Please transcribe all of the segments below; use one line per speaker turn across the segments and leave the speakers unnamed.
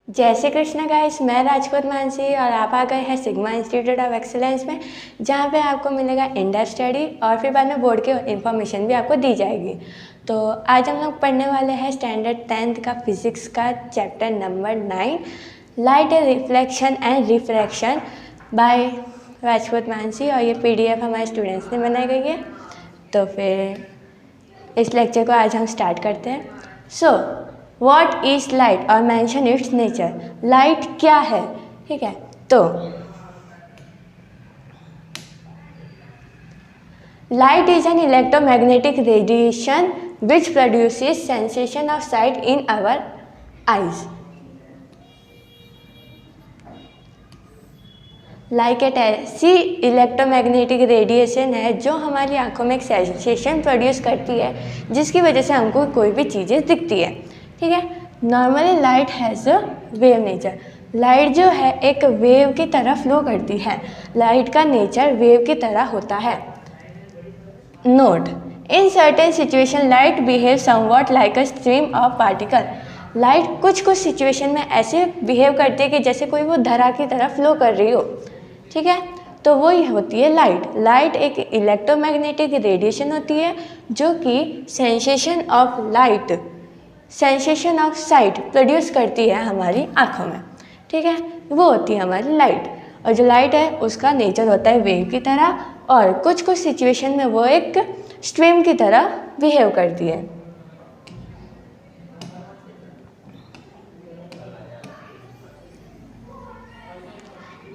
जय श्री कृष्ण गाइस, मैं राजपूत मानसी और आप आ गए हैं सिग्मा इंस्टीट्यूट ऑफ एक्सीलेंस में, जहाँ पे आपको मिलेगा इंडर स्टडी और फिर बाद में बोर्ड की इन्फॉर्मेशन भी आपको दी जाएगी। तो आज हम लोग पढ़ने वाले हैं स्टैंडर्ड 10th का फिजिक्स का chapter number 9, light reflection and refraction by Rajput Mansi. और ये PDF हमारे स्टूडेंट्स ने बनाई गई है। तो फिर इस लेक्चर को आज हम स्टार्ट करते हैं। व्हाट इज लाइट और मेंशन इट्स नेचर। लाइट क्या है, ठीक है। तो light is an electromagnetic radiation which produces sensation of sight in our eyes. Light एक ऐसी इलेक्ट्रोमैग्नेटिक रेडिएशन है जो हमारी आंखों में एक सेंसेशन प्रोड्यूस करती है, जिसकी वजह से हमको कोई भी चीज़ें दिखती है, ठीक है। Normally light has a wave nature. Light जो है एक वेव की तरह फ्लो करती है। लाइट का नेचर वेव की तरह होता है। Note, in certain situation light behave somewhat like a stream of particle. Light कुछ कुछ सिचुएशन में ऐसे बिहेव करती है कि जैसे कोई वो धारा की तरह फ्लो कर रही हो, ठीक है। तो वो ही होती है लाइट। लाइट एक इलेक्ट्रोमैग्नेटिक रेडिएशन होती है जो कि sensation of light, sensation of site produce करती है हमारी आँखों में, ठीक है। वो होती है हमारी लाइट। और जो लाइट है उसका नेचर होता है वेव की तरह, और कुछ कुछ सिचुएशन में वो एक स्ट्रीम की तरह बिहेव करती है।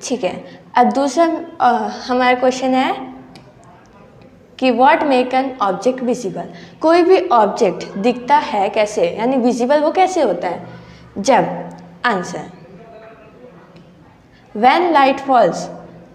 ठीक है। अब दूसरा हमारा क्वेश्चन है कि what make an object visible. कोई भी ऑब्जेक्ट दिखता है कैसे, यानी विजिबल वो कैसे होता है। जब answer when light falls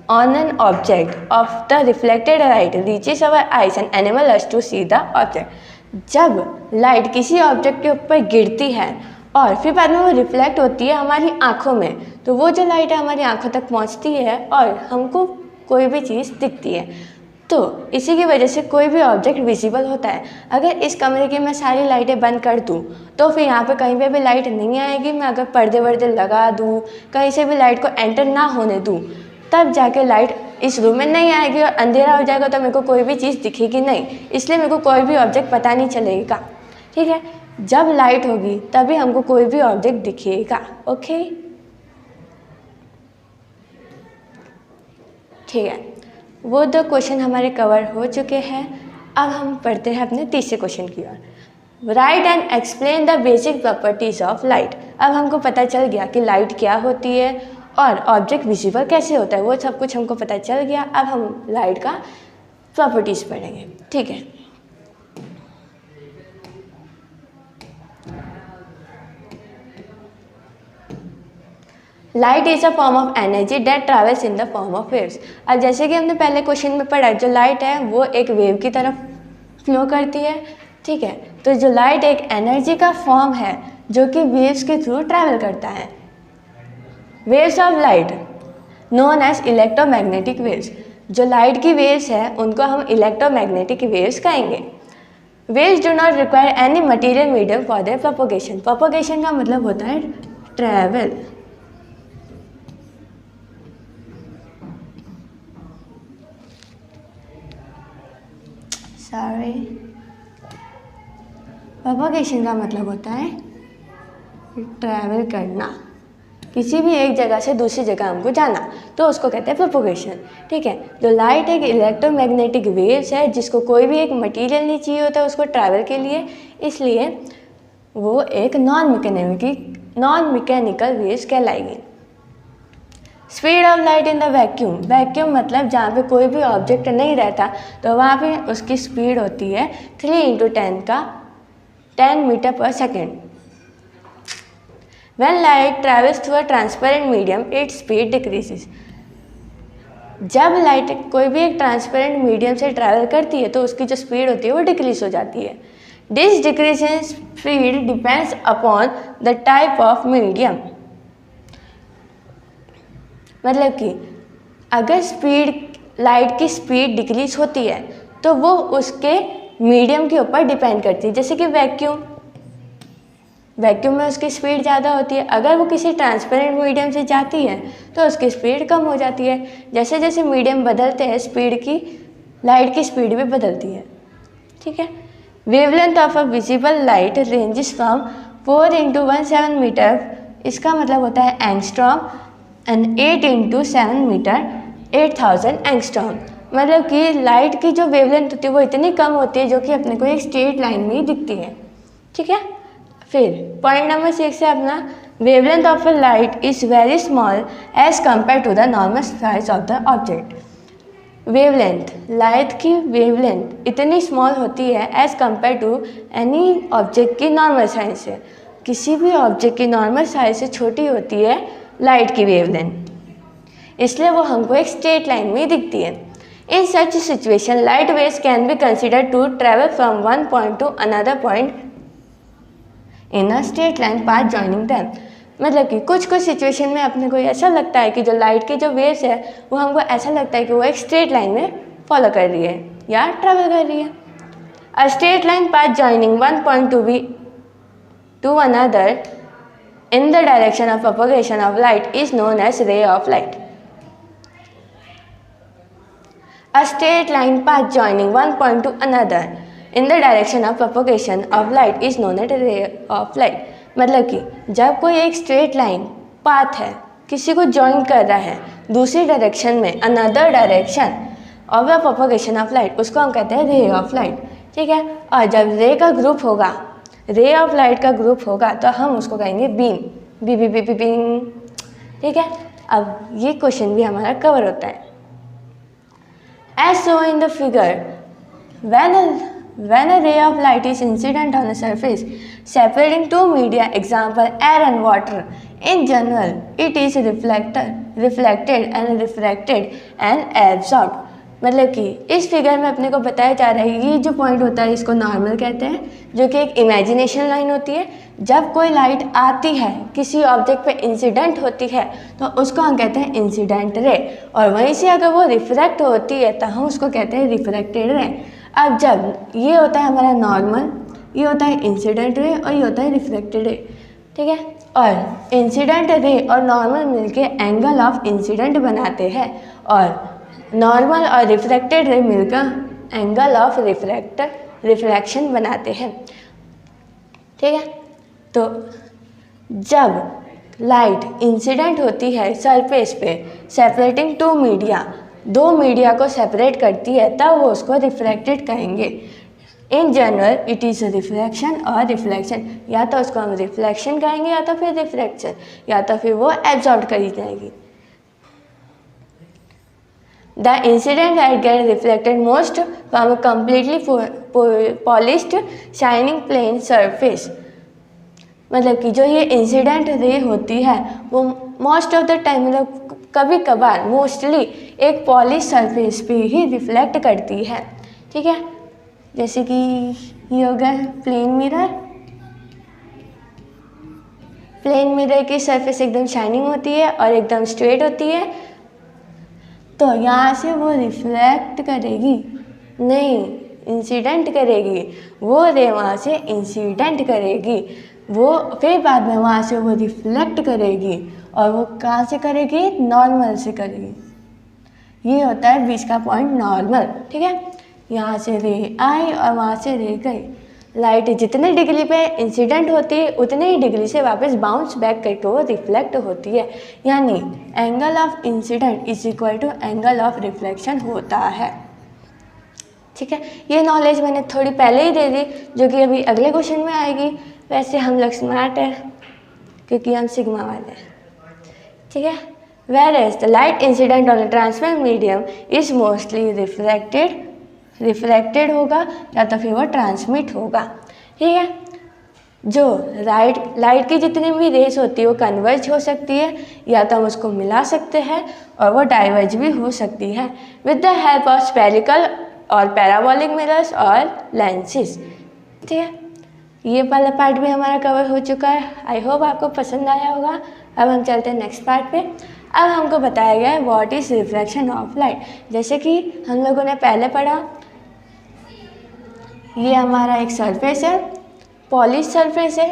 on an object of the reflected light reaches our eyes and enable us to see the object. जब लाइट किसी ऑब्जेक्ट के ऊपर गिरती है और फिर बाद में वो रिफ्लेक्ट होती है हमारी आँखों में, तो वो जो लाइट है हमारी आँखों तक पहुँचती है और हमको कोई भी चीज़ दिखती है। तो इसी की वजह से कोई भी ऑब्जेक्ट विजिबल होता है। अगर इस कमरे की मैं सारी लाइटें बंद कर दूँ तो फिर यहाँ पे कहीं पे भी लाइट नहीं आएगी। मैं अगर पर्दे वर्दे लगा दूँ, कहीं से भी लाइट को एंटर ना होने दूँ, तब जाके लाइट इस रूम में नहीं आएगी और अंधेरा हो जाएगा तो मेरे को कोई भी चीज़ दिखेगी नहीं। इसलिए मेरे को कोई भी ऑब्जेक्ट पता नहीं चलेगा, ठीक है। जब लाइट होगी तभी हमको कोई भी ऑब्जेक्ट दिखेगा, ओके, ठीक है। वो दो क्वेश्चन हमारे कवर हो चुके हैं। अब हम पढ़ते हैं अपने तीसरे क्वेश्चन की ओर। Write and explain the basic properties of light. अब हमको पता चल गया कि लाइट क्या होती है और ऑब्जेक्ट विजिबल कैसे होता है, वो सब कुछ हमको पता चल गया। अब हम लाइट का प्रॉपर्टीज पढ़ेंगे, ठीक है। Light is a form of energy date travels in the form of waves. अब जैसे कि हमने पहले क्वेश्चन में पढ़ा, जो लाइट है वो एक वेव की तरफ फ्लो करती है, ठीक है। तो जो लाइट एक एनर्जी का फॉर्म है जो कि वेव्स के थ्रू ट्रैवल करता है। Waves of light known as electromagnetic waves. जो लाइट की वेव्स है उनको हम इलेक्ट्रोमैग्नेटिक वेव्स कहेंगे। Waves do not require any material medium for their propagation. Propagation का मतलब होता है ट्रैवल। प्रोपोगेशन का मतलब होता है ट्रैवल करना, किसी भी एक जगह से दूसरी जगह हमको जाना, तो उसको कहते हैं प्रोपोगेशन, ठीक है। जो लाइट एक इलेक्ट्रोमैग्नेटिक वेव्स है जिसको कोई भी एक मटेरियल नहीं चाहिए होता उसको ट्रैवल के लिए, इसलिए वो एक नॉन मैकेनिकल वेव्स कहलाएगी। Speed of light in the vacuum. Vacuum मतलब जहाँ पे कोई भी ऑब्जेक्ट नहीं रहता, तो वहाँ पे उसकी स्पीड होती है 3 × 10 मीटर पर second. When light travels through a transparent medium, its speed decreases. जब लाइट कोई भी एक ट्रांसपेरेंट मीडियम से ट्रैवल करती है तो उसकी जो स्पीड होती है वो डिक्रीज हो जाती है। This decrease in speed depends upon the type of medium. मतलब कि अगर लाइट की स्पीड डिक्रीज होती है तो वो उसके मीडियम के ऊपर डिपेंड करती है। जैसे कि वैक्यूम, वैक्यूम में उसकी स्पीड ज़्यादा होती है, अगर वो किसी ट्रांसपेरेंट मीडियम से जाती है तो उसकी स्पीड कम हो जाती है। जैसे जैसे मीडियम बदलते हैं स्पीड की, लाइट की स्पीड भी बदलती है। ठीक है। Wavelength of a visible light ranges from 4 × 17 metre, इसका मतलब होता है एंगस्ट्रॉम, एंड 8 × 7 मीटर 8000 एंगस्ट्रॉम। मतलब कि लाइट की जो वेवलेंथ होती है वो इतनी कम होती है जो कि अपने को एक स्ट्रेट लाइन में ही दिखती है। ठीक है। फिर पॉइंट नंबर 6 है अपना, wavelength of a light is very small as compare to the normal size of the object. Wavelength, light की वेवलेंथ इतनी स्मॉल होती है as compare to any object की नॉर्मल साइज से। किसी भी ऑब्जेक्ट की नॉर्मल साइज से छोटी होती है लाइट की वेवलेंथ, इसलिए वो हमको एक स्ट्रेट लाइन में दिखती है। In such situation light waves can be considered to travel from one point to another point in a straight line path joining them. मतलब कि कुछ कुछ सिचुएशन में अपने को ऐसा लगता है कि जो लाइट की जो वेव्स है वो हमको ऐसा लगता है कि वो एक स्ट्रेट लाइन में फॉलो कर रही है या ट्रेवल कर रही है। अ straight line path joining one point to another in the direction of propagation of light is known as ray of light. A straight line path joining one point to another in the direction of propagation of light is known as ray of light. मतलब कि जब कोई एक straight line path है किसी को join कर रहा है दूसरी डायरेक्शन में, another direction of the propagation of light, उसको हम कहते हैं रे ऑफ लाइट। ठीक है। और जब रे का ग्रुप होगा, रे ऑफ लाइट का ग्रुप होगा तो हम उसको कहेंगे beam, B B B B beam. ठीक है। अब ये क्वेश्चन भी हमारा कवर होता है। As so in the figure, when a ray of light is incident on a surface separating two media, example air and water, in general it is reflected and refracted and absorbed। मतलब कि इस figure में अपने को बताया जा रहा है, ये जो पॉइंट होता है इसको नॉर्मल कहते हैं, जो कि एक इमेजिनेशन लाइन होती है। जब कोई लाइट आती है किसी ऑब्जेक्ट पे इंसिडेंट होती है तो उसको हम कहते हैं इंसिडेंट रे, और वहीं से अगर वो रिफ्रैक्ट होती है तो हम उसको कहते हैं रिफ्रैक्टेड रे। अब जब ये होता है हमारा नॉर्मल, ये होता है इंसिडेंट रे और ये होता है रिफ्लेक्टेड रे। ठीक है। और इंसिडेंट रे और नॉर्मल मिलके एंगल ऑफ इंसिडेंट बनाते हैं, और नॉर्मल और रिफ्लेक्टेड रे मिलकर एंगल ऑफ रिफ्लेक्शन बनाते हैं। ठीक है। तो जब लाइट इंसिडेंट होती है सरफेस पे सेपरेटिंग टू मीडिया, दो मीडिया को सेपरेट करती है, तब वो उसको रिफ्रैक्टेड कहेंगे। In general it is reflection और रिफ्लेक्शन, या तो उसको हम रिफ्लेक्शन कहेंगे या तो फिर रिफ्रैक्शन, या तो फिर वो एब्जॉर्ब करी जाएगी। The incident light get reflected most from a completely polished shining plane surface. मतलब कि जो ये इंसिडेंट रे होती है वो मोस्ट ऑफ द टाइम, मतलब कभी कभार, मोस्टली एक पॉलिश सरफेस पे ही रिफ्लेक्ट करती है। ठीक है। जैसे कि ये हो गया प्लेन मिरर, प्लेन मिरर की सरफेस एकदम शाइनिंग होती है और एकदम स्ट्रेट होती है, तो यहाँ से वो रिफ्लेक्ट करेगी नहीं, इंसिडेंट करेगी। वो रे वहाँ से इंसिडेंट करेगी, वो फिर बाद में वहाँ से वो रिफ्लेक्ट करेगी, और वो कहाँ से करेगी, नॉर्मल से करेगी। ये होता है बीच का पॉइंट नॉर्मल। ठीक है। यहाँ से रे आई और वहाँ से रे गई। लाइट जितने डिग्री पे इंसिडेंट होती है उतने ही डिग्री से वापस बाउंस बैक करके वो रिफ्लेक्ट होती है, यानी angle of incidence is equal to angle of reflection होता है। ठीक है। ये नॉलेज मैंने थोड़ी पहले ही दे दी जो कि अभी अगले क्वेश्चन में आएगी। वैसे हम लोग स्मार्ट हैं क्योंकि हम सिग्मा वाले हैं। ठीक है। whereas the light incident on a transparent medium is mostly reflected होगा या तो फिर वो ट्रांसमिट होगा। ठीक है। जो लाइट की जितनी भी रेस होती है वो कन्वर्ज हो सकती है, या तो हम उसको मिला सकते हैं, और वो डाइवर्ज भी हो सकती है with the help of spherical और पैराबोलिक मिरर्स और लेंसेज। ठीक है। ये वाला पार्ट भी हमारा कवर हो चुका है। आई होप आपको पसंद आया होगा। अब हम चलते हैं नेक्स्ट पार्ट पे। अब हमको बताया गया है what is refraction of light. जैसे कि हम लोगों ने पहले पढ़ा, ये हमारा एक सरफेस है, पॉलिश सरफेस है,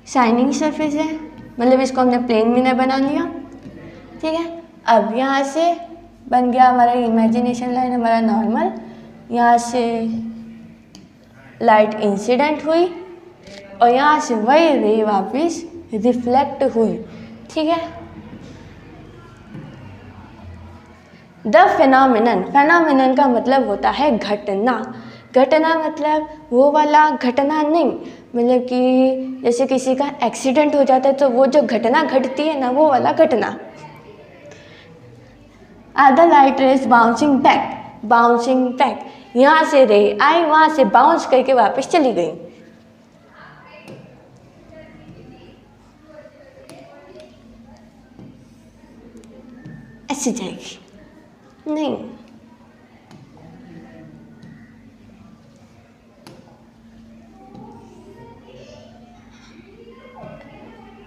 शाइनिंग सरफेस है, मतलब इसको हमने प्लेन मिरर बना लिया, ठीक है। अब यहाँ से बन गया हमारा इमेजिनेशन लाइन, हमारा नॉर्मल, यहाँ से लाइट इंसिडेंट हुई और यहाँ से वही रे वापस रिफ्लेक्ट हुई, ठीक है। द फिनोमिनन, फिनोमिनन का मतलब होता है घटना। घटना मतलब वो वाला घटना नहीं, मतलब कि जैसे किसी का एक्सीडेंट हो जाता है तो वो जो घटना घटती है ना, वो वाला घटना। Are the light rays bouncing back, bouncing back, यहाँ से रे आई, वहाँ से बाउंस करके वापस चली गई। ऐसे जाएगी नहीं,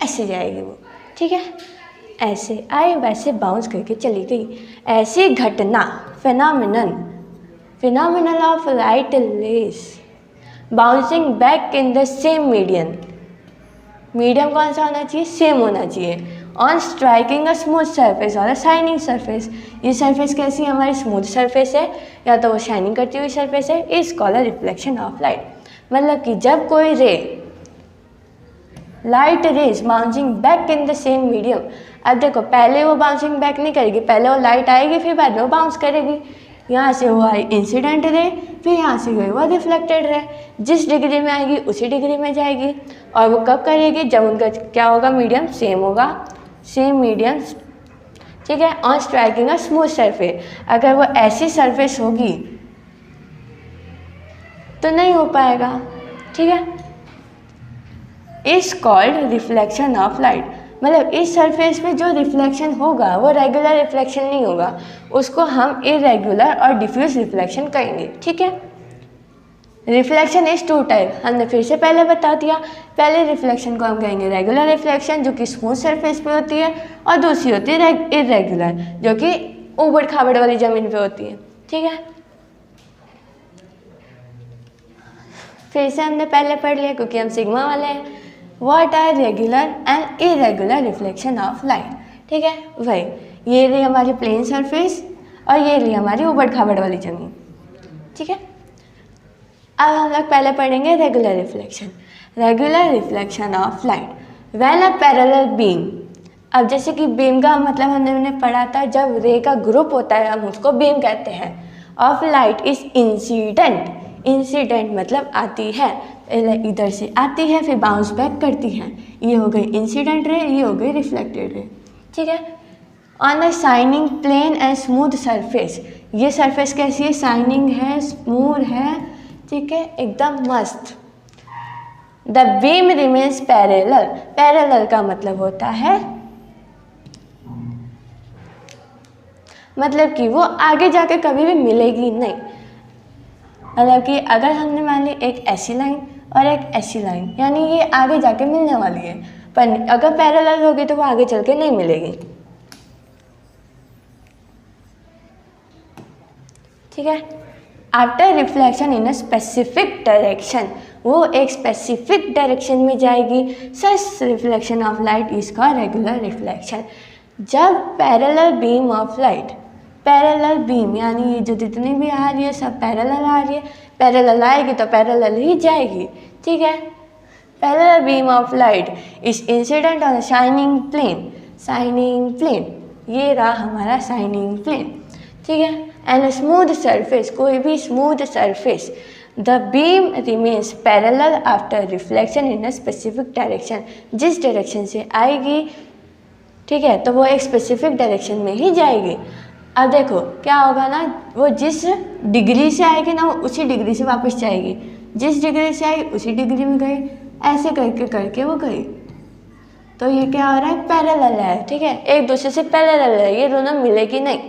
ऐसे जाएगी वो, ठीक है। ऐसे आई वैसे बाउंस करके चली गई। ऐसी घटना phenomenon, phenomenon of light rays bouncing back in the same medium, medium कौन सा होना चाहिए, सेम होना चाहिए। On striking a smooth surface और अ शाइनिंग सरफेस, ये सरफेस कैसी है, हमारी स्मूथ सरफेस है या तो वो शाइनिंग करती हुई सरफेस है, is called a reflection of light. मतलब कि जब कोई रे, light rays bouncing back in the same medium, अब देखो पहले वो बाउंसिंग बैक नहीं करेगी, पहले वो लाइट आएगी फिर बाद में वो बाउंस करेगी। यहाँ से वो आई इंसिडेंट रे, फिर यहाँ से गई वो रिफ्लेक्टेड रे, जिस डिग्री में आएगी उसी डिग्री में जाएगी। और वो कब करेगी, जब उनका क्या होगा, मीडियम सेम होगा, सेम मीडियम, ठीक है। On striking a smooth surface, अगर वो ऐसी सरफेस होगी तो नहीं हो पाएगा, ठीक है। Is called reflection of light, मतलब इस सरफेस पे जो रिफ्लेक्शन होगा वो रेगुलर रिफ्लेक्शन नहीं होगा, उसको हम इरेगुलर और डिफ्यूज रिफ्लेक्शन कहेंगे, ठीक है। रिफ्लेक्शन इज टू टाइप, हमने फिर से पहले बता दिया। पहले रिफ्लेक्शन को हम कहेंगे रेगुलर रिफ्लेक्शन, जो कि स्मूथ सरफेस पे होती है, और दूसरी होती है इरेगुलर, जो कि ऊबड़ खाबड़ वाली ज़मीन पे होती है, ठीक है। फिर से हमने पहले पढ़ लिया क्योंकि हम सिग्मा वाले हैं। What are regular and irregular reflection of light, ठीक है। वही, ये रही हमारी प्लेन सरफेस और ये रही हमारी ऊबड़ खाबड़ वाली ज़मीन, ठीक है। अब हम लोग पहले पढ़ेंगे regular reflection. Regular reflection of light when a parallel beam, अब जैसे कि बीम का मतलब हमने पढ़ा था, जब रे का ग्रुप होता है हम उसको बीम कहते हैं। Of light is incident, incident मतलब आती है, इधर से आती है फिर बाउंस बैक करती है, ये हो गई इंसिडेंट रे, ये हो गई रिफ्लेक्टेड रे, ठीक है। On a shining plane and smooth surface, ये सरफेस कैसी है, शाइनिंग है, स्मूथ है, ठीक है, एकदम मस्त। The beam remains parallel, parallel का मतलब होता है मतलब कि वो आगे जाके कभी भी मिलेगी नहीं, मतलब कि अगर हमने मान ली एक ऐसी लाइन और एक ऐसी लाइन, यानी ये आगे जाके मिलने वाली है, पर अगर पैरेलल होगी तो वो आगे चल के नहीं मिलेगी, ठीक है। After reflection in a specific direction, वो एक स्पेसिफिक डायरेक्शन में जाएगी, such reflection of light is called regular reflection. जब parallel beam of light, parallel beam यानी ये जो जितनी भी आ रही है सब पैरेलल आ रही है, पैरेलल आएगी तो पैरेलल ही जाएगी, ठीक है। Parallel beam of light is incident on shining plane, shining plane, ये रहा हमारा शाइनिंग प्लेन, ठीक है। एंड स्मूथ सरफेस, कोई भी smooth surface, the beam remains parallel after reflection in a specific direction, जिस डायरेक्शन से आएगी, ठीक है, तो वो एक स्पेसिफिक डायरेक्शन में ही जाएगी। अब देखो क्या होगा ना, वो जिस डिग्री से आएगी ना वो उसी डिग्री से वापस जाएगी, जिस डिग्री से आई उसी डिग्री में गई, ऐसे करके करके वो गई, तो ये क्या हो रहा है, पैरेलल है, ठीक है, एक दूसरे से पैरेलल है, ये दोनों मिलेगी नहीं,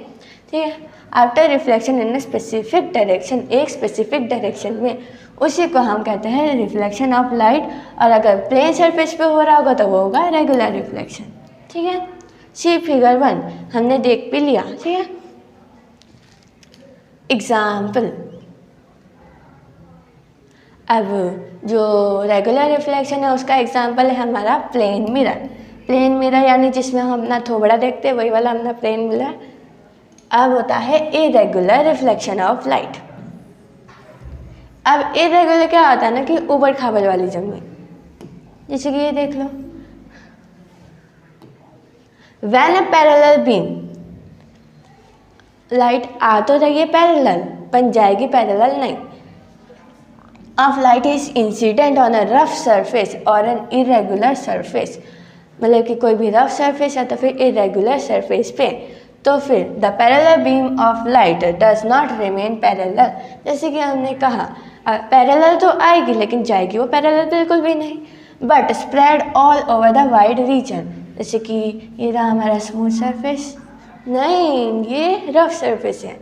ठीक है। After reflection in specific direction, एक स्पेसिफिक डायरेक्शन में, उसी को हम कहते हैं रिफ्लेक्शन ऑफ लाइट, और अगर प्लेन सरफेस पे हो रहा होगा तो वो होगा रेगुलर रिफ्लेक्शन, ठीक है। सी फिगर 1 हमने देख भी लिया, ठीक है। एग्जाम्पल, अब जो रेगुलर रिफ्लेक्शन है उसका एग्जांपल है हमारा प्लेन मिरर। प्लेन मिरर यानी जिसमें हम अपना थोबड़ा देखते हैं, वही वाला अपना प्लेन मिरर। अब होता है इरेगुलर रिफ्लेक्शन ऑफ लाइट। अब इरेगुलर क्या होता है ना कि ऊबड़ खाबड़ वाली जमीन, जैसे कि ये देख लो, when a parallel beam, light आ तो रही है पैरेलल, बन जाएगी पैरेलल नहीं, of light is incident on a rough surface और एन इरेगुलर सरफेस, मतलब कि कोई भी रफ सरफेस है तो फिर इरेगुलर सरफेस पे, तो फिर the parallel beam of light does not remain parallel. जैसे कि हमने कहा पैरेलल तो आएगी लेकिन जाएगी वो पैरेलल बिल्कुल भी नहीं, but spread all over the wide region. जैसे कि ये रहा हमारा स्मूथ सरफेस, नहीं ये रफ सरफेस है,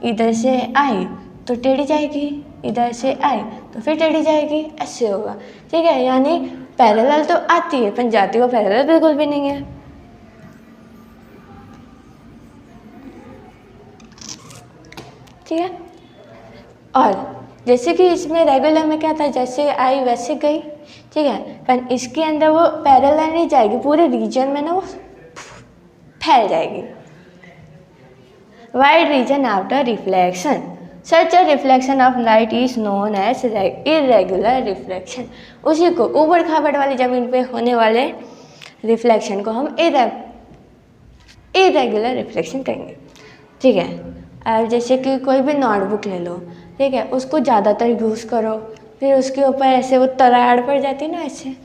इधर से आई तो टेढ़ी जाएगी, इधर से आई तो फिर टेढ़ी जाएगी, ऐसे होगा, ठीक है। यानी पैरेलल तो आती है पर जाती वो पैरेलल बिल्कुल भी नहीं है। ठीक है, और जैसे कि इसमें रेगुलर में क्या था, जैसे आई वैसे गई, ठीक है, पर इसके अंदर वो पैरेलल नहीं जाएगी, पूरे रीजन में ना वो फैल जाएगी। Wide region after reflection, such a reflection of light is known as irregular reflection. उसी को ऊबड़ खाबड़ वाली जमीन पे होने वाले रिफ्लेक्शन को हम इरेगुलर रिफ्लेक्शन कहेंगे। ठीक है, अब जैसे कि कोई भी नोटबुक ले लो, ठीक है, उसको ज़्यादातर यूज़ करो, फिर उसके ऊपर ऐसे वो तराड़ पड़ जाती है ना, ऐसे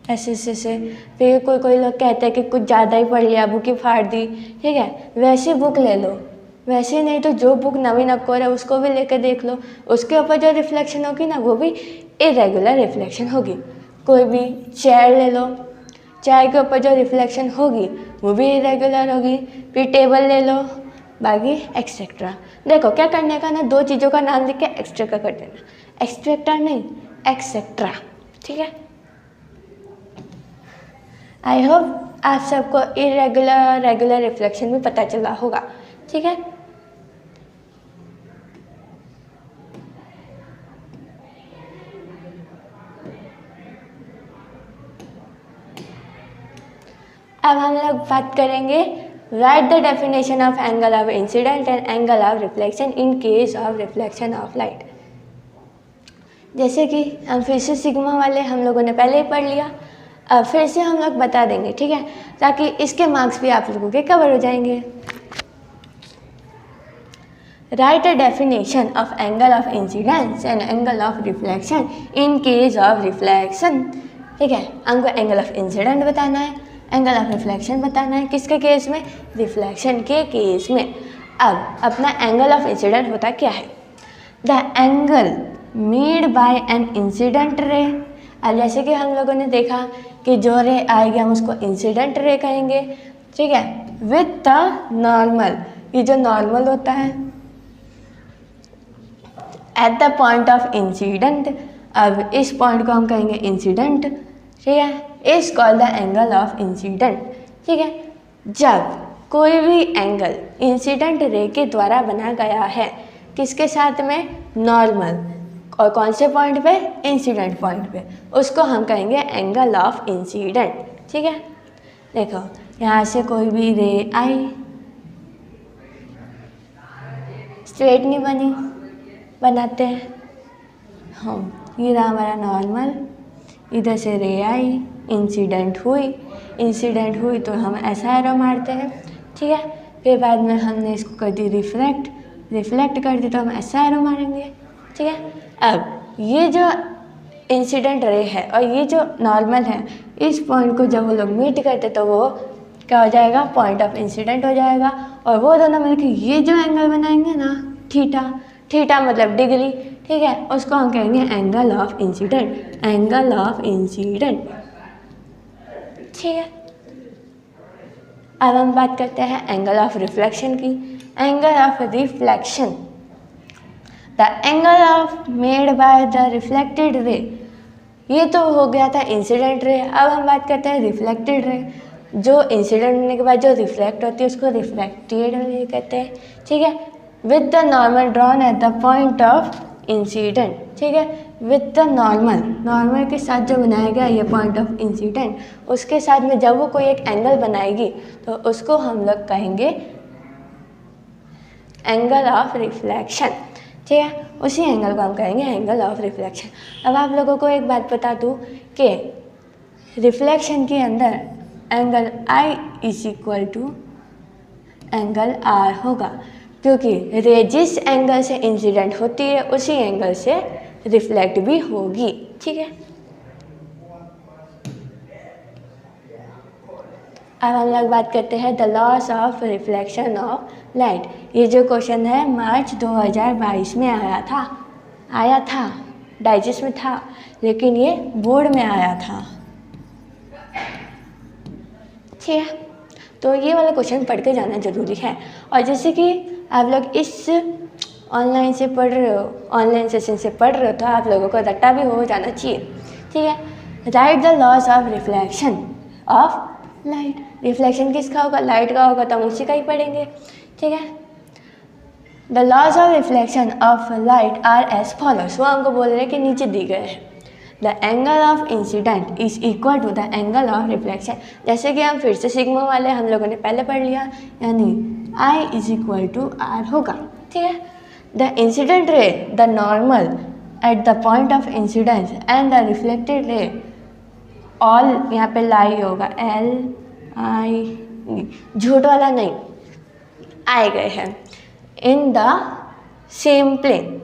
ऐसे ऐसे फिर कोई लोग कहते हैं कि कुछ ज़्यादा ही पढ़ लिया, बुक ही फाड़ दी, ठीक है, वैसी बुक ले लो। वैसे नहीं तो जो बुक नवीन अक्कोर है उसको भी लेकर देख लो, उसके ऊपर जो रिफ्लेक्शन होगी ना वो भी इरेगुलर रिफ्लेक्शन होगी। कोई भी चेयर ले लो, चेयर के ऊपर जो रिफ्लेक्शन होगी वो भी इरेगुलर होगी। फिर टेबल ले लो, बाकी एक्सेट्रा। देखो क्या करने का ना, दो चीज़ों का नाम लिख के एक्स्ट्रा का कर देना, एक्सट्रैक्टर नहीं एक्सेट्रा, ठीक है। आई होप आप सबको इरेगुलर रेगुलर रिफ्लेक्शन भी पता चला होगा, ठीक है। अब हम लोग बात करेंगे right the definition of angle of incident and angle of reflection in case of reflection of light. जैसे कि हम फिर से सिग्मा वाले हम लोगों ने पहले ही पढ़ लिया, अब फिर से हम लोग बता देंगे, ठीक है, ताकि इसके मार्क्स भी आप लोगों के कवर हो जाएंगे। Right a definition of angle of incidence and angle of reflection in case of reflection. ठीक है, हमको एंगल ऑफ इंसिडेंट बताना है, एंगल ऑफ रिफ्लेक्शन बताना है, किसके केस में, रिफ्लेक्शन के केस में। अब अपना एंगल ऑफ इंसिडेंट होता क्या है, the angle made by an incident ray. अब जैसे कि हम लोगों ने देखा कि जो रे आएगी हम उसको इंसिडेंट रे कहेंगे, ठीक है, विथ द नॉर्मल, ये जो नॉर्मल होता है at the point of incident. अब इस पॉइंट को हम कहेंगे इंसिडेंट, ठीक है, is called the angle of incident. ठीक है, जब कोई भी एंगल इंसिडेंट रे के द्वारा बना गया है, किसके साथ में, नॉर्मल, और कौन से पॉइंट पे, इंसिडेंट पॉइंट पे, उसको हम कहेंगे एंगल ऑफ इंसिडेंट। ठीक है, देखो यहाँ से कोई भी रे आई, स्ट्रेट नहीं बनी, बनाते हैं हम, ये रहा हमारा नॉर्मल, इधर से रे आई, इंसिडेंट हुई तो हम ऐसा एरो मारते हैं, ठीक है, फिर बाद में हमने इसको कर दी रिफ्लेक्ट कर दी तो हम ऐसा एरो मारेंगे, ठीक है। अब ये जो इंसिडेंट रे है और ये जो नॉर्मल है, इस पॉइंट को जब वो लोग मीट करते तो वो क्या हो जाएगा, पॉइंट ऑफ इंसिडेंट हो जाएगा, और वो दोनों मिलकर ये जो एंगल बनाएंगे ना, थीटा मतलब डिग्री, ठीक है, उसको हम कहेंगे angle of incident, angle of incident. ठीक है, अब हम बात करते हैं एंगल ऑफ रिफ्लेक्शन की। Angle of reflection, the angle of made by the reflected ray. ये तो हो गया था इंसिडेंट रे, अब हम बात करते हैं रिफ्लेक्टेड रे। जो इंसिडेंट होने के बाद जो रिफ्लेक्ट होती है उसको रिफ्लेक्टेड रे कहते हैं, ठीक है, with the normal drawn at the point of incident, ठीक है, विद द नॉर्मल के साथ जो बनाया गया ये पॉइंट ऑफ इंसिडेंट, उसके साथ में जब वो कोई एक एंगल बनाएगी तो उसको हम लोग कहेंगे एंगल ऑफ रिफ्लेक्शन, ठीक है, उसी एंगल को हम कहेंगे एंगल ऑफ रिफ्लेक्शन। अब आप लोगों को एक बात बता दूँ कि रिफ्लेक्शन के अंदर angle I is equal to angle R होगा, क्योंकि रे जिस एंगल से इंसिडेंट होती है उसी एंगल से रिफ्लेक्ट भी होगी, ठीक है। अब हम लोग बात करते हैं the laws of reflection of light. ये जो क्वेश्चन है मार्च 2022 में आया था, डाइजेस्ट में था, लेकिन ये बोर्ड में आया था, ठीक है। तो ये वाला क्वेश्चन पढ़ के जाना ज़रूरी है। और जैसे कि आप लोग इस ऑनलाइन से पढ़ रहे हो, ऑनलाइन सेशन से पढ़ रहे हो, तो आप लोगों को रट्टा भी हो जाना चाहिए, ठीक है। Write the laws of reflection of light. Reflection किसका होगा? लाइट का होगा, तो हम उसी का ही पढ़ेंगे, ठीक है। The laws of reflection of light are as follows. वो हमको बोल रहे हैं कि नीचे दी गए हैं। The angle of incidence is equal to the angle of reflection. जैसे कि हम फिर से सिग्मा वाले हम लोगों ने पहले पढ़ लिया, यानी I is equal to are होगा, ठीक है। The incident ray, the normal at the point of incidence and the reflected ray all, यहाँ पे लाई होगा, LI, झूठ वाला नहीं, आए गए हैं इन द सेम प्लेन।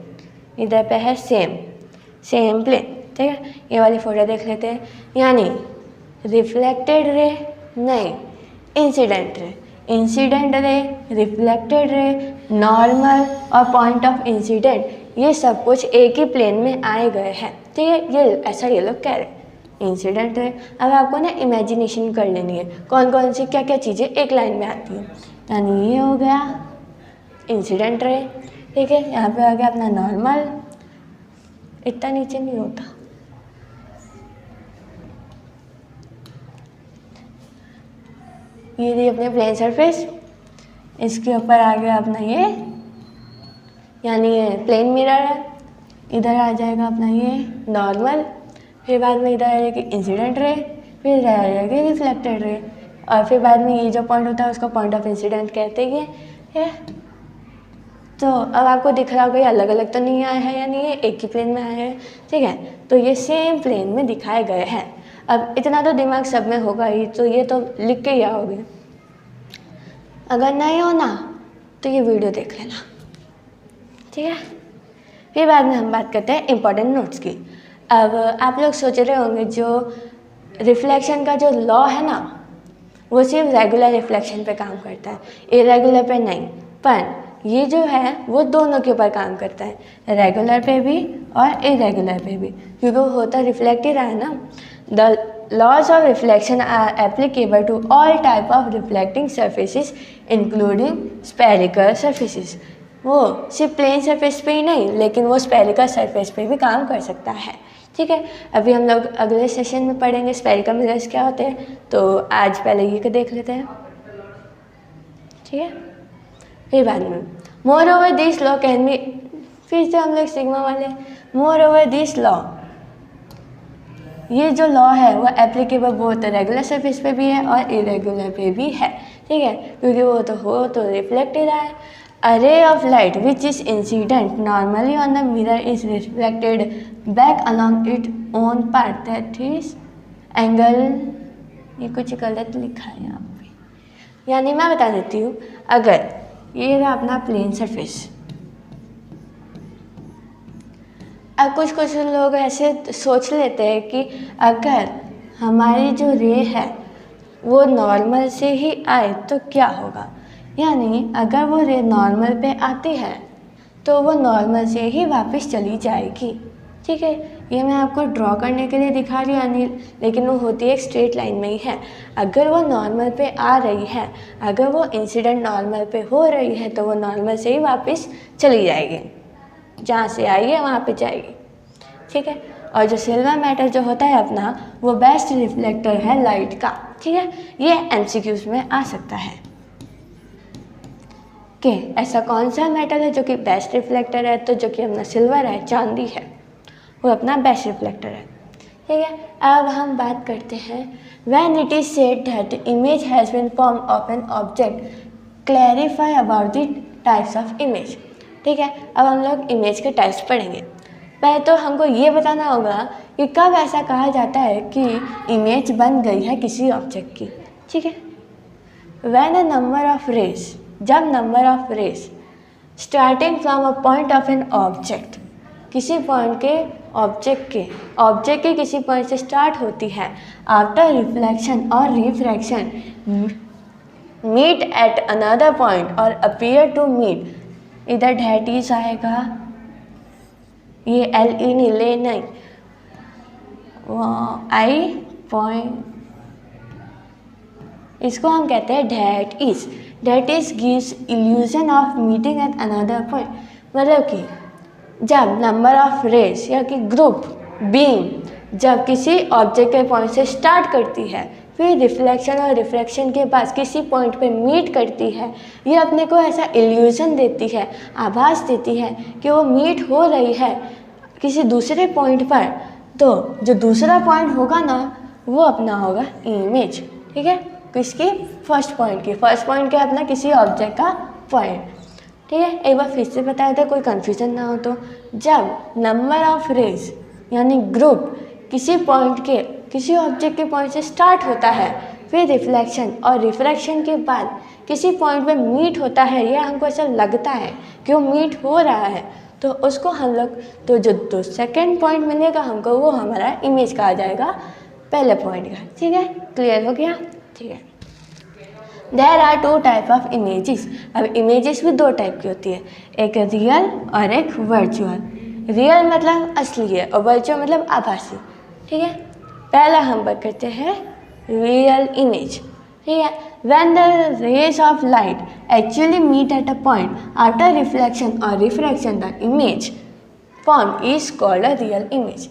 इधर पे है सेम प्लेन, ठीक है। ये वाली फोटो देख लेते हैं, यानी रिफ्लेक्टेड रे नहीं, incident ray, reflected ray, normal और पॉइंट ऑफ इंसिडेंट, ये सब कुछ एक ही प्लेन में आए गए हैं, ठीक है। ये ऐसा ये लोग कह रहे हैं इंसिडेंट रे। अब आपको ना इमेजिनेशन कर लेनी है कौन कौन सी क्या क्या चीज़ें एक लाइन में आती हैं, यानी ये हो गया इंसिडेंट रे, ठीक है। यहाँ पे आ गया अपना नॉर्मल, इतना नीचे नहीं होता, ये अपने प्लेन सरफेस, इसके ऊपर आ गया अपना ये, यानी ये प्लेन मिरर है, इधर आ जाएगा अपना ये नॉर्मल, फिर बाद में इधर आ जाएगी इंसिडेंट रे, फिर इधर आ जाएगी रिफ्लेक्टेड रे, और फिर बाद में ये जो पॉइंट होता है उसको पॉइंट ऑफ इंसिडेंट कहते हैं। तो अब आपको दिख रहा होगा ये अलग अलग तो नहीं आया है, यानी ये एक ही प्लेन में आए हैं, ठीक है। तो ये सेम प्लेन में दिखाए गए हैं। अब इतना तो दिमाग सब में होगा ही, तो ये तो लिख के ही आओगे। अगर नहीं हो ना तो ये वीडियो देख लेना, ठीक है। फिर बाद में हम बात करते हैं इम्पोर्टेंट नोट्स की। अब आप लोग सोच रहे होंगे जो रिफ्लेक्शन का जो लॉ है ना, वो सिर्फ रेगुलर रिफ्लेक्शन पे काम करता है, इरेगुलर पे नहीं। पर ये जो है वो दोनों के ऊपर काम करता है, रेगुलर पे भी और इरेगुलर पे भी, क्योंकि वो होता रिफ्लेक्ट ही रहा है ना। The laws of reflection are applicable to all type of reflecting surfaces including spherical surfaces. वो सिर्फ प्लेन सरफेस पे ही नहीं, लेकिन वो स्पेरिकल सरफेस पे भी काम कर सकता है, ठीक है। अभी हम लोग अगले सेशन में पढ़ेंगे स्पेरिकल मिरर्स क्या होते हैं, तो आज पहले ये देख लेते हैं, ठीक है। फिर बाद में more over this law can be, फिर से हम लोग सिग्मा वाले, मोर ओवर दिस लॉ, ये जो लॉ है वो एप्लीकेबल बोथ रेगुलर सरफेस पे भी है और इरेगुलर पे भी है, ठीक है, क्योंकि वो तो रिफ्लेक्ट ही रहा है। A ray of light which is incident normally on the mirror is reflected back along its own path, that is angle, ये कुछ गलत लिखा है यहाँ पे, यानी मैं बता देती हूँ। अगर ये रहा अपना प्लेन सरफेस, अब कुछ लोग ऐसे सोच लेते हैं कि अगर हमारी जो रे है वो नॉर्मल से ही आए तो क्या होगा, यानी अगर वो रे नॉर्मल पे आती है तो वो नॉर्मल से ही वापस चली जाएगी, ठीक है। ये मैं आपको ड्रॉ करने के लिए दिखा रही हूँ, यानी लेकिन वो होती है एक स्ट्रेट लाइन में ही है। अगर वो नॉर्मल पे आ रही है, अगर वो इंसिडेंट नॉर्मल पे हो रही है, तो वो नॉर्मल से ही वापस चली जाएगी, जहाँ से आई है वहाँ पे जाएगी, ठीक है। और जो सिल्वर मैटर जो होता है अपना, वो बेस्ट रिफ्लेक्टर है लाइट का, ठीक है। ये MCQs में आ सकता है। कि ऐसा कौन सा मेटल है जो कि बेस्ट रिफ्लेक्टर है, तो जो कि अपना सिल्वर है, चांदी है, वो अपना बेस्ट रिफ्लेक्टर है। ठीक है, अब हम बात करते हैं when it is said that image has been form of an object, clarify about the types of image. ठीक है, अब हम लोग इमेज के टाइप्स पढ़ेंगे। पहले तो हमको ये बताना होगा कि कब ऐसा कहा जाता है कि इमेज बन गई है किसी ऑब्जेक्ट की। ठीक है, when a number of rays, जब number of rays starting from a point of an object, किसी पॉइंट के ऑब्जेक्ट के किसी पॉइंट से स्टार्ट होती है, आफ्टर रिफ्लेक्शन और refraction meet at another point और अपीयर टू मीट, इधर डैट इज आएगा, ये एल ई नीले नहीं, आई पॉइंट, इसको हम कहते हैं that is gives illusion of meeting at another point. मतलब कि जब नंबर ऑफ रेज या कि ग्रुप बीम जब किसी ऑब्जेक्ट के पॉइंट से स्टार्ट करती है, फिर रिफ्लेक्शन और रिफ्रैक्शन के बाद किसी पॉइंट पे मीट करती है, ये अपने को ऐसा इल्यूजन देती है, आभास देती है कि वो मीट हो रही है किसी दूसरे पॉइंट पर, तो जो दूसरा पॉइंट होगा ना वो अपना होगा इमेज। ठीक है, किसकी? फर्स्ट पॉइंट की। फर्स्ट पॉइंट क्या? अपना किसी ऑब्जेक्ट का पॉइंट। ठीक है, एक बार फिर से बताया था, कोई कन्फ्यूजन ना हो तो, जब नंबर ऑफ रेज यानी ग्रुप किसी पॉइंट के किसी ऑब्जेक्ट के पॉइंट से स्टार्ट होता है, फिर रिफ्लेक्शन और रिफ्रैक्शन के बाद किसी पॉइंट पे मीट होता है, या हमको ऐसा लगता है कि वो मीट हो रहा है, तो उसको हम लोग, तो जो सेकेंड पॉइंट मिलेगा हमको, वो हमारा इमेज कहा जाएगा पहले पॉइंट का। ठीक है, क्लियर हो गया? ठीक है, there are two type of images. अब इमेजेस भी दो टाइप की होती है, एक रियल और एक वर्चुअल। रियल मतलब असली है और वर्चुअल मतलब आभासी। ठीक है, पहला हम बात करते हैं रियल इमेज। ठीक है, when the rays of light actually meet at a point after reflection और refraction, the image form is called a real image.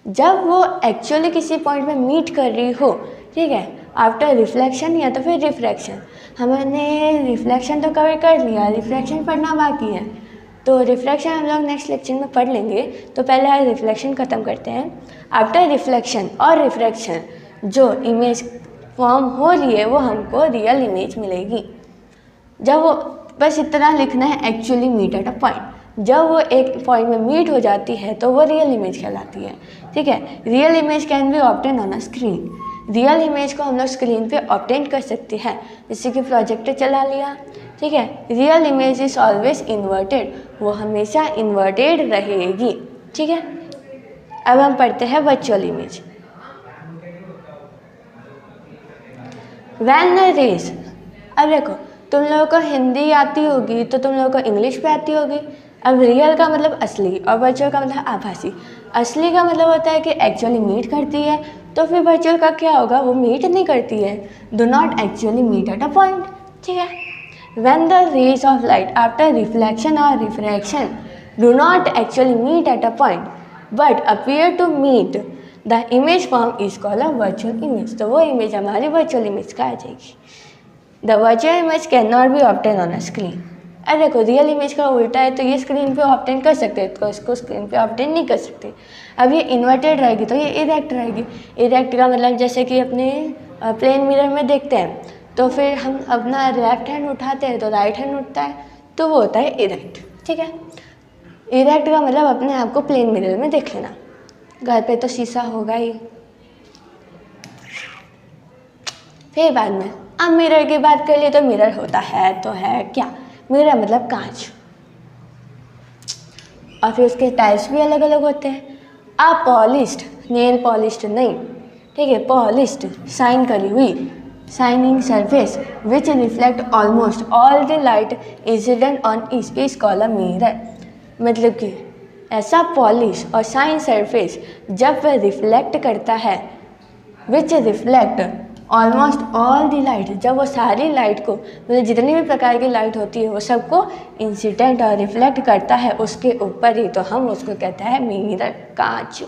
जब वो एक्चुअली किसी पॉइंट में मीट कर रही हो, ठीक है, आफ्टर रिफ्लेक्शन या तो फिर रिफ्रैक्शन। हमने रिफ्लेक्शन तो कवर कर लिया, रिफ्रैक्शन पढ़ना बाकी है, तो रिफ्रैक्शन हम लोग नेक्स्ट लेक्चर में पढ़ लेंगे। तो पहले आज रिफ्लेक्शन ख़त्म करते हैं। आफ्टर रिफ्लेक्शन और रिफ्रैक्शन जो इमेज फॉर्म हो रही है वो हमको रियल इमेज मिलेगी। जब वो, बस इतना लिखना है, actually meet at a point. जब वो एक पॉइंट में मीट हो जाती है तो वो रियल इमेज कहलाती है। ठीक है, real image can be obtain on a screen. Real image को हम लोग स्क्रीन पे ऑब्टेन कर सकते हैं, जैसे कि प्रोजेक्टर चला लिया। ठीक है, real image is always inverted, वो हमेशा इन्वर्टेड रहेगी। ठीक है, अब हम पढ़ते हैं virtual image. When the rays, अब देखो तुम लोगों को हिंदी आती होगी तो तुम लोगों को इंग्लिश पे आती होगी। अब रियल का मतलब असली और वर्चुअल का मतलब आभासी। असली का मतलब होता है कि एक्चुअली मीट करती है, तो फिर वर्चुअल का क्या होगा? वो मीट नहीं करती है, do not actually meet at a point. ठीक है, when the rays of light after reflection और refraction do not actually meet at a point but appear to meet, the image form is called a virtual image. तो वो image हमारी virtual image का आ जाएगी। The virtual image can not be obtain on a screen. अरे देखो, real image का उल्टा है, तो ये स्क्रीन पे ऑब्टेन कर सकते हैं, तो इसको स्क्रीन पे ऑब्टेन नहीं कर सकते। अब ये इन्वर्टेड रहेगी तो ये इरेक्ट रहेगी। इरेक्ट का मतलब जैसे कि अपने प्लेन मिरर में देखते हैं, तो फिर हम अपना लेफ्ट हैंड उठाते हैं तो राइट हैंड उठता है, तो वो होता है इरेक्ट। ठीक है, इरेक्ट का मतलब अपने आप को प्लेन मिरर में देख लेना। घर पे तो शीशा होगा ही, फिर बाद में। अब मिरर की बात कर लिए तो मिरर होता है तो है क्या? मिरर मतलब कांच, और फिर उसके टाइप्स भी अलग अलग होते हैं। पॉलिश्ड, नेल पॉलिश्ड नहीं, ठीक है, पॉलिश्ड, शाइन करी हुई, shining surface which reflect almost all the light incident on it is called a mirror. मतलब कि ऐसा पॉलिश और शाइन सरफेस जब वह रिफ्लेक्ट करता है, which reflect almost all the light, जब वो सारी लाइट को, मतलब जितनी भी प्रकार की लाइट होती है वो सबको इंसिडेंट और रिफ्लेक्ट करता है उसके ऊपर ही, तो हम उसको कहते हैं मिरर, कांच।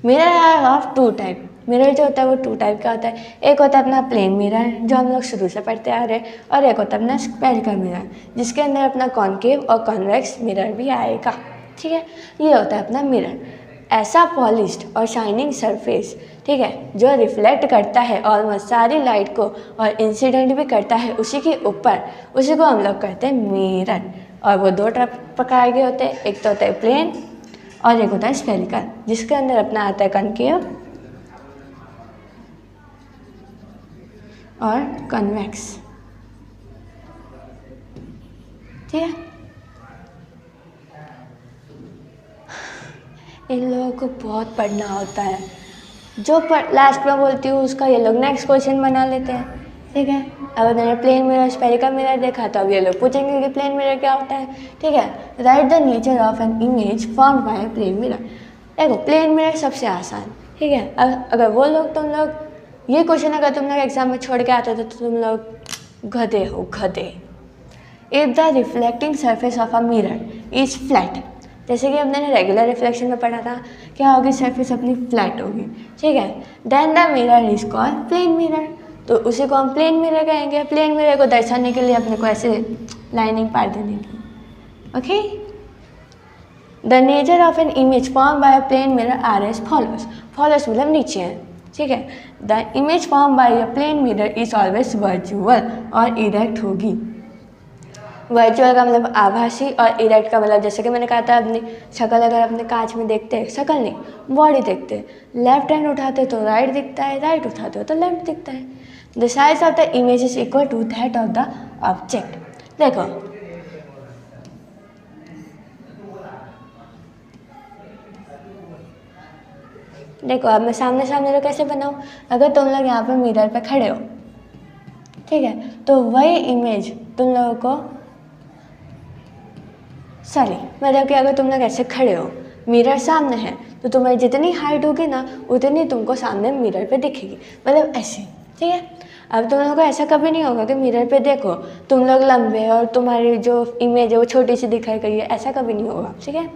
Mirror are of two type, mirror जो होता है वो 2 टाइप का होता है। एक होता है अपना प्लेन मिरर जो हम लोग शुरू से पढ़ते आ रहे हैं, और एक होता है अपना स्फेरिकल मिरर जिसके अंदर अपना कॉनकेव और कॉन्वेक्स मिरर भी आएगा। ठीक है, ये होता है अपना मिरर, ऐसा पॉलिश्ड और शाइनिंग सरफेस, ठीक है, जो रिफ्लेक्ट करता है ऑलमोस्ट सारी लाइट को और इंसिडेंट भी करता है उसी के ऊपर, उसी को हम लोग कहते हैं मिरर। और वो 2 प्रकार के होते हैं, एक तो होता है प्लेन और एक होता है स्फेरिकल, जिसके अंदर अपना आता है कॉनकेव और कॉन्वेक्स। ठीक है, इन लोगों को बहुत पढ़ना होता है, जो लास्ट में बोलती हूँ उसका ये लोग नेक्स्ट क्वेश्चन बना लेते हैं। ठीक है, अगर मैंने प्लेन मिरर स्फेरिकल मिरर देखा तो अब ये लोग पूछेंगे कि प्लेन मिरर क्या होता है। ठीक है, write the nature of an image formed by a plane mirror. देखो प्लेन मिरर सबसे आसान। ठीक है, अगर वो लोग तुम लोग ये क्वेश्चन अगर तुम लोग एग्जाम में छोड़ के आते थे तो तुम लोग गधे हो, गधे। If the reflecting surface of a mirror is flat, जैसे कि हमने रेगुलर रिफ्लेक्शन में पढ़ा था, क्या होगी, सरफेस अपनी फ्लैट होगी। ठीक है, then the mirror is called plane mirror, तो उसी को हम प्लेन मिरर कहेंगे। प्लेन मिरर को दर्शाने के लिए अपने को ऐसे लाइनिंग पार देने की। Okay, the nature of an image form by a plane mirror are as follows. Follows मतलब नीचे है। ठीक है, the image form by a plane mirror is always virtual और इरेक्ट होगी। वर्चुअल का मतलब आभासी और इरेक्ट का मतलब जैसे कि मैंने कहा था अपनी शक्ल अगर अपने कांच में देखते हैं, शक्ल नहीं बॉडी देखते हैं, लेफ्ट हैंड उठाते तो राइट दिखता है, राइट उठाते हो तो लेफ्ट दिखता है। The size of the image is equal to that of the object. देखो अब मैं सामने सामने तो कैसे बनाऊँ, अगर तुम लोग यहाँ पे मिरर पे खड़े हो, ठीक है, तो वही इमेज तुम लोगों को मतलब कि अगर तुम लोग ऐसे खड़े हो, मिरर सामने है, तो तुम्हारी जितनी हाइट होगी ना उतनी तुमको सामने मिरर पे दिखेगी, मतलब ऐसे। ठीक है, अब तुम लोगों को ऐसा कभी नहीं होगा कि मिरर पे देखो तुम लोग लंबे और तुम्हारी जो इमेज है वो छोटी सी दिखाई गई है, ऐसा कभी नहीं होगा। ठीक है,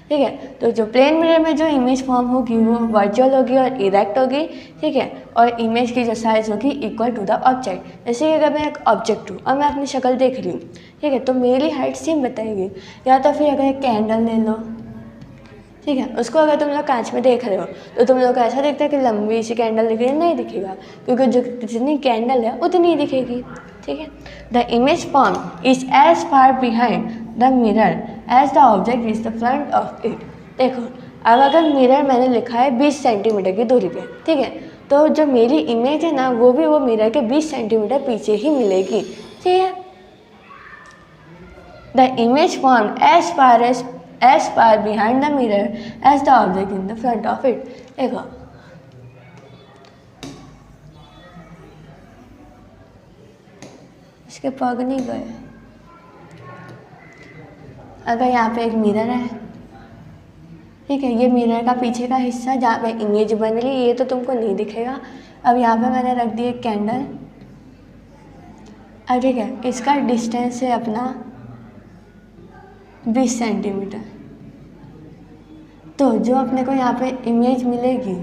ठीक है, तो जो प्लेन मिरर में जो इमेज फॉर्म होगी वो वर्चुअल होगी और इरेक्ट होगी। ठीक है, और इमेज की जो साइज होगी इक्वल टू द ऑब्जेक्ट। जैसे कि अगर मैं एक ऑब्जेक्ट हूँ और मैं अपनी शक्ल देख रही हूँ, ठीक है, तो मेरी हाइट सेम बताएगी। या तो फिर अगर एक कैंडल ले लो, ठीक है, उसको अगर तुम लोग कांच में देख रहे हो तो तुम लोग को ऐसा दिखता है कि लंबी सी कैंडल दिख रही है, नहीं दिखेगा, क्योंकि जो जितनी कैंडल है उतनी ही दिखेगी। ठीक है, the image form is as far behind the mirror as the object is the front of it. देखो अब अगर मिरर मैंने लिखा है 20 सेंटीमीटर की दूरी पे, ठीक है, तो जो मेरी इमेज है ना वो भी वो मिरर के 20 सेंटीमीटर पीछे ही मिलेगी। ठीक है, the image form as far behind the mirror as the object in the front of it। देखो इसके पग नहीं गए। अगर यहाँ पे एक मिरर है, ठीक है, ये मिरर का पीछे का हिस्सा जहाँ पे इमेज बन रही है ये तो तुमको नहीं दिखेगा। अब यहाँ पे मैंने रख दी एक कैंडल। अब ठीक है, इसका डिस्टेंस है अपना 20 सेंटीमीटर, तो जो अपने को यहाँ पे इमेज मिलेगी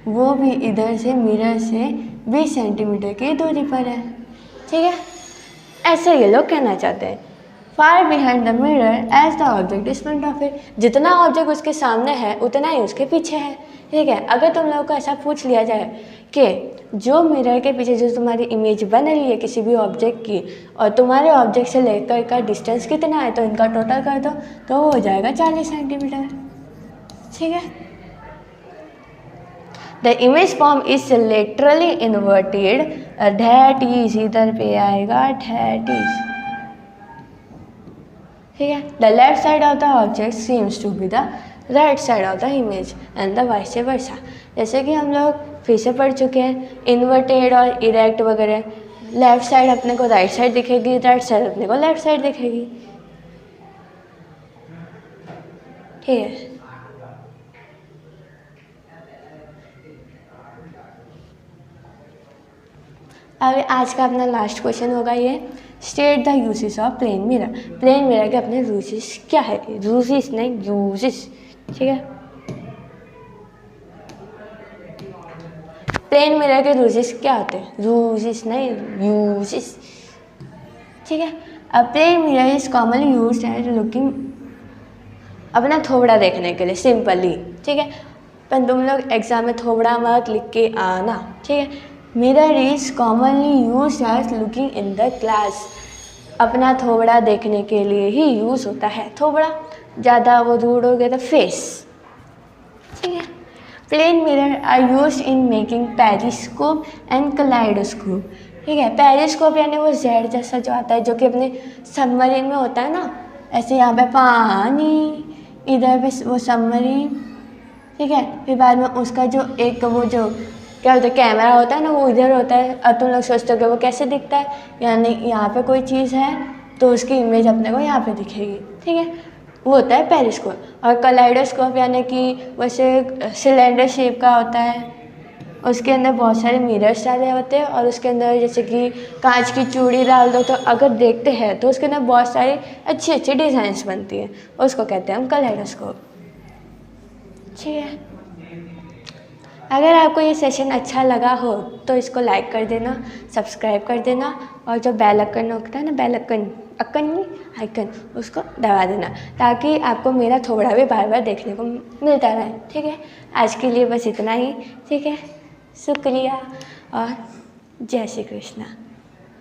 वो भी इधर से मिरर से 20 सेंटीमीटर की दूरी पर है। ठीक है, ऐसे ये लोग कहना चाहते हैं। Far behind the mirror as the object is front of it, जितना ऑब्जेक्ट उसके सामने है उतना ही उसके पीछे है। ठीक है, अगर तुम लोगों को ऐसा पूछ लिया जाए कि जो मिरर के पीछे जो तुम्हारी इमेज बन रही है किसी भी ऑब्जेक्ट की और तुम्हारे ऑब्जेक्ट से लेकर का डिस्टेंस कितना है, तो इनका टोटल कर दो तो वो हो जाएगा 40 सेंटीमीटर। ठीक है, the image form is laterally inverted, that is इधर पे आएगा दैट इज। ठीक है, the left side of the object seems to be the right side of the image and the vice versa. जैसे कि हम लोग फिर से पढ़ चुके हैं, इन्वर्टेड और इरेक्ट वगैरह, लेफ्ट साइड अपने को राइट साइड दिखेगी, राइट साइड अपने को लेफ्ट साइड दिखेगी। ठीक है, अब आज का अपना लास्ट क्वेश्चन होगा ये, state the uses of plane mirror. Plane mirror के अपने यूजेस क्या है, यूजेस नहीं यूजेस। ठीक है, प्लेन मिरर के यूजेस क्या होते हैं? यूजेस नहीं, यूजेस, ठीक है। A plane mirror is commonly used as looking, अपना थोबड़ा देखने के लिए सिंपली, ठीक है। पर तुम लोग एग्जाम में थोबड़ा मत लिख के आना, ठीक है। Mirror is commonly used as looking in the glass, अपना थोबड़ा देखने के लिए ही यूज़ होता है थोबड़ा, ज़्यादा वो दूर हो गया तो फेस, ठीक है। Plane mirror are use in making periscope and kaleidoscope, ठीक है। पेरिस्कोप यानी वो जेड जैसा जो आता है, जो कि अपने सबमरीन में होता है ना, ऐसे यहाँ पे पानी, इधर पे वो सबमरीन, ठीक है। फिर बाद में उसका जो एक वो जो क्या होता है कैमरा होता है ना, वो इधर होता है। अब तुम लोग सोचते हो कि वो कैसे दिखता है, यानी यहाँ पे कोई चीज़ है तो उसकी इमेज अपने को यहाँ पे दिखेगी, ठीक है। वो होता है पेरिस्कोप। और कलाइडोस्कोप यानी कि वैसे सिलेंडर शेप का होता है, उसके अंदर बहुत सारे मिरर्स डाले होते हैं और उसके अंदर जैसे कि कांच की चूड़ी डाल दो तो अगर देखते हैं तो उसके अंदर बहुत सारी अच्छी अच्छी डिज़ाइंस बनती हैं, उसको कहते हैं हम कलाइडोस्कोप, ठीक है। अगर आपको ये सेशन अच्छा लगा हो तो इसको लाइक कर देना, सब्सक्राइब कर देना, और जो बेल आइकन होता है ना, बेल आइकन उसको दबा देना, ताकि आपको मेरा थोड़ा भी बार बार देखने को मिलता रहे, ठीक है। आज के लिए बस इतना ही, ठीक है। शुक्रिया और जय श्री कृष्णा।